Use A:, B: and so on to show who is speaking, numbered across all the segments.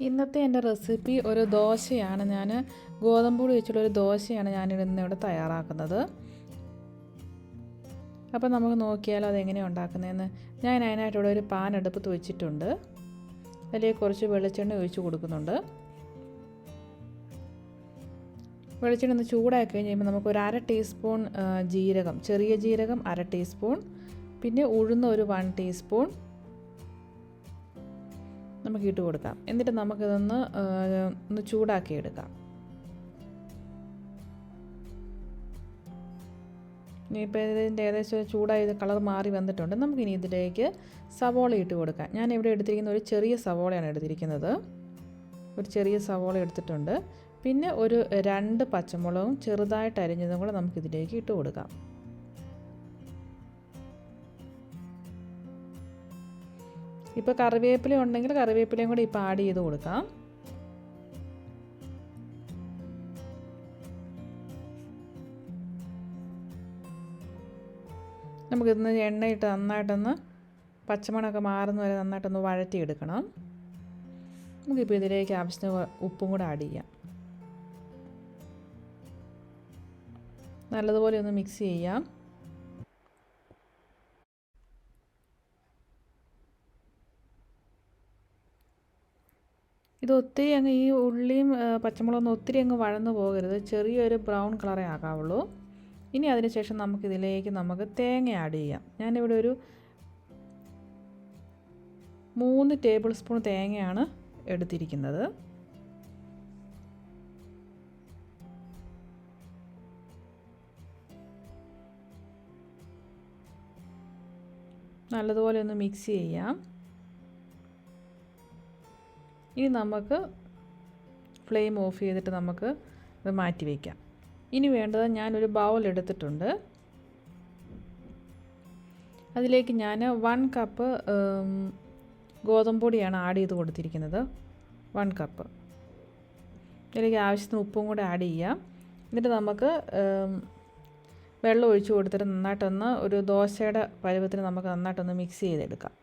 A: ഇന്നത്തെ എൻ്റെ റെസിപ്പി ഒരു ദോശയാണ്. ഗോതമ്പ് പൊടി വെച്ചുള്ളൊരു ദോശയാണ് ഇന്നിവിടെ തയ്യാറാക്കുന്നത്. അപ്പോൾ നമുക്ക് നോക്കിയാലോ അതെങ്ങനെയാണ് ഉണ്ടാക്കുന്നതെന്ന്. ഞാൻ അതിനായിട്ടിവിടെ ഒരു പാൻ അടുപ്പത്ത് വെച്ചിട്ടുണ്ട്. അതിലേക്ക് കുറച്ച് വെളിച്ചെണ്ണ ഒഴിച്ച് കൊടുക്കുന്നുണ്ട്. വെളിച്ചെണ്ണ ഒന്ന് ചൂടാക്കി കഴിയുമ്പോൾ നമുക്കൊരു 1/2 ടീസ്പൂൺ ജീരകം, ചെറിയ ജീരകം 1/2 ടീസ്പൂൺ, പിന്നെ ഉഴുന്ന് ഒരു 1 ടീസ്പൂൺ നമുക്ക് ഇട്ട് കൊടുക്കാം. എന്നിട്ട് നമുക്കിതൊന്ന് ചൂടാക്കി എടുക്കാം. ഇനിയിപ്പോൾ ഇതിൻ്റെ ഏകദേശം ചൂടായി കളർ മാറി വന്നിട്ടുണ്ട്. നമുക്കിനി ഇതിലേക്ക് സവോള ഇട്ട് കൊടുക്കാം. ഞാനിവിടെ എടുത്തിരിക്കുന്ന ഒരു ചെറിയ സവോളയാണ് എടുത്തിരിക്കുന്നത്. ഒരു ചെറിയ സവോള എടുത്തിട്ടുണ്ട്. പിന്നെ ഒരു 2 പച്ചമുളകും ചെറുതായിട്ട് അരിഞ്ഞതും കൂടെ നമുക്കിതിലേക്ക് ഇട്ട് കൊടുക്കാം. ഇപ്പോൾ കറിവേപ്പില ഉണ്ടെങ്കിൽ കറിവേപ്പിലയും കൂടി ഇപ്പോൾ ആഡ് ചെയ്ത് കൊടുക്കാം. നമുക്കിന്ന് എണ്ണയിട്ട് നന്നായിട്ടൊന്ന് പച്ചമണമൊക്കെ മാറുന്ന വരെ നന്നായിട്ടൊന്ന് വഴറ്റിയെടുക്കണം. നമുക്കിപ്പോൾ ഇതിലേക്ക് ആവശ്യത്തിന് ഉപ്പും കൂടെ ആഡ് ചെയ്യാം. നല്ലതുപോലെ ഒന്ന് മിക്സ് ചെയ്യാം. ഇത് ഒത്തിരി അങ്ങ് ഈ ഉള്ളിയും പച്ചമുളകൊന്നും ഒത്തിരി അങ്ങ് വഴന്നു പോകരുത്. ചെറിയൊരു ബ്രൗൺ കളറേ ആകാവുള്ളൂ. ഇനി അതിനുശേഷം നമുക്ക് തേങ്ങ ആഡ് ചെയ്യാം. ഞാനിവിടെ ഒരു 3 ടേബിൾ സ്പൂൺ തേങ്ങയാണ് എടുത്തിരിക്കുന്നത്. നല്ലതുപോലെ ഒന്ന് മിക്സ് ചെയ്യാം. ഇനി നമുക്ക് ഫ്ലെയിം ഓഫ് ചെയ്തിട്ട് നമുക്ക് ഇത് മാറ്റി വയ്ക്കാം. ഇനി വേണ്ടത് ഞാനൊരു ബൗൾ എടുത്തിട്ടുണ്ട്. അതിലേക്ക് ഞാൻ 1 കപ്പ് ഗോതമ്പ് പൊടിയാണ് ആഡ് ചെയ്ത് കൊടുത്തിരിക്കുന്നത്. 1 കപ്പ്. ഇതിലേക്ക് ആവശ്യത്തിന് ഉപ്പും കൂടെ ആഡ് ചെയ്യാം. എന്നിട്ട് നമുക്ക് വെള്ളം ഒഴിച്ച് കൊടുത്തിട്ട് നന്നായിട്ടൊന്ന് ഒരു ദോശയുടെ പരുവത്തിന് നമുക്ക് നന്നായിട്ടൊന്ന് മിക്സ് ചെയ്തെടുക്കാം.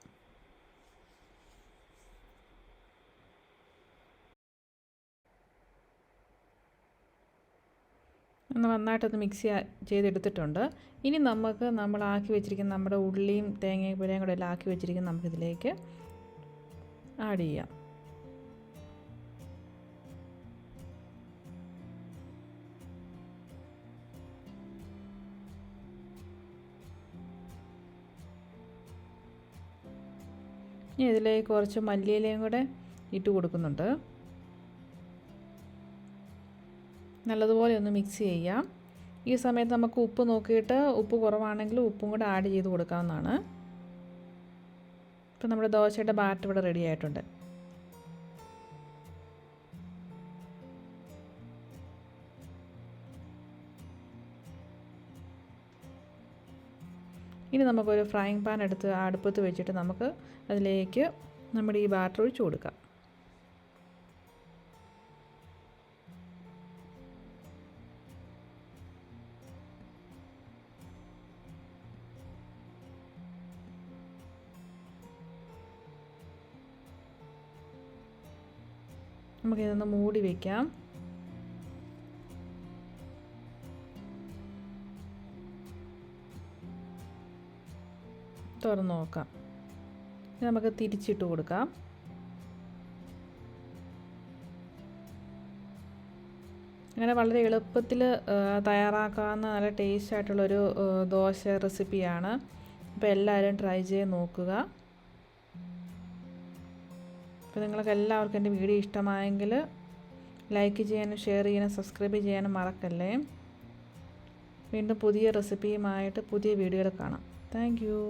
A: നന്നായിട്ടൊന്ന് മിക്സ് ചെയ്തെടുത്തിട്ടുണ്ട്. ഇനി നമ്മളാക്കി വെച്ചിരിക്കുന്ന നമ്മുടെ ഉള്ളിയും തേങ്ങയും കൂടെ എല്ലാം ആക്കി വെച്ചിരിക്കുന്ന നമുക്കിതിലേക്ക് ആഡ് ചെയ്യാം. ഇനി ഇതിലേക്ക് കുറച്ച് മല്ലിയിലയും കൂടെ ഇട്ട് കൊടുക്കുന്നുണ്ട്. നല്ലതുപോലെ ഒന്ന് മിക്സ് ചെയ്യാം. ഈ സമയത്ത് നമുക്ക് ഉപ്പ് നോക്കിയിട്ട് ഉപ്പ് കുറവാണെങ്കിൽ ഉപ്പും കൂടെ ആഡ് ചെയ്ത് കൊടുക്കാവുന്നതാണ്. ഇപ്പം നമ്മുടെ ദോശയുടെ ബാറ്റർ ഇവിടെ റെഡി ആയിട്ടുണ്ട്. ഇനി നമുക്കൊരു ഫ്രൈങ് പാൻ എടുത്ത് അടുപ്പത്ത് വെച്ചിട്ട് നമുക്ക് അതിലേക്ക് നമ്മുടെ ഈ ബാറ്റർ ഒഴിച്ച് കൊടുക്കാം. നമുക്കിതൊന്ന് മൂടി വയ്ക്കാം. തുറന്ന് നോക്കാം. നമുക്ക് തിരിച്ചിട്ട് കൊടുക്കാം. അങ്ങനെ വളരെ എളുപ്പത്തിൽ തയ്യാറാക്കാവുന്ന നല്ല ടേസ്റ്റ് ആയിട്ടുള്ളൊരു ദോശ റെസിപ്പിയാണ്. അപ്പോൾ എല്ലാവരും ട്രൈ ചെയ്ത് നോക്കുക. അപ്പോൾ നിങ്ങൾക്ക് എല്ലാവർക്കും എൻ്റെ വീഡിയോ ഇഷ്ടമായെങ്കിൽ ലൈക്ക് ചെയ്യാനും ഷെയർ ചെയ്യാനും സബ്സ്ക്രൈബ് ചെയ്യാനും മറക്കല്ലേ. വീണ്ടും പുതിയ റെസിപ്പിയുമായിട്ട് പുതിയ വീഡിയോയിൽ കാണാം. Thank you.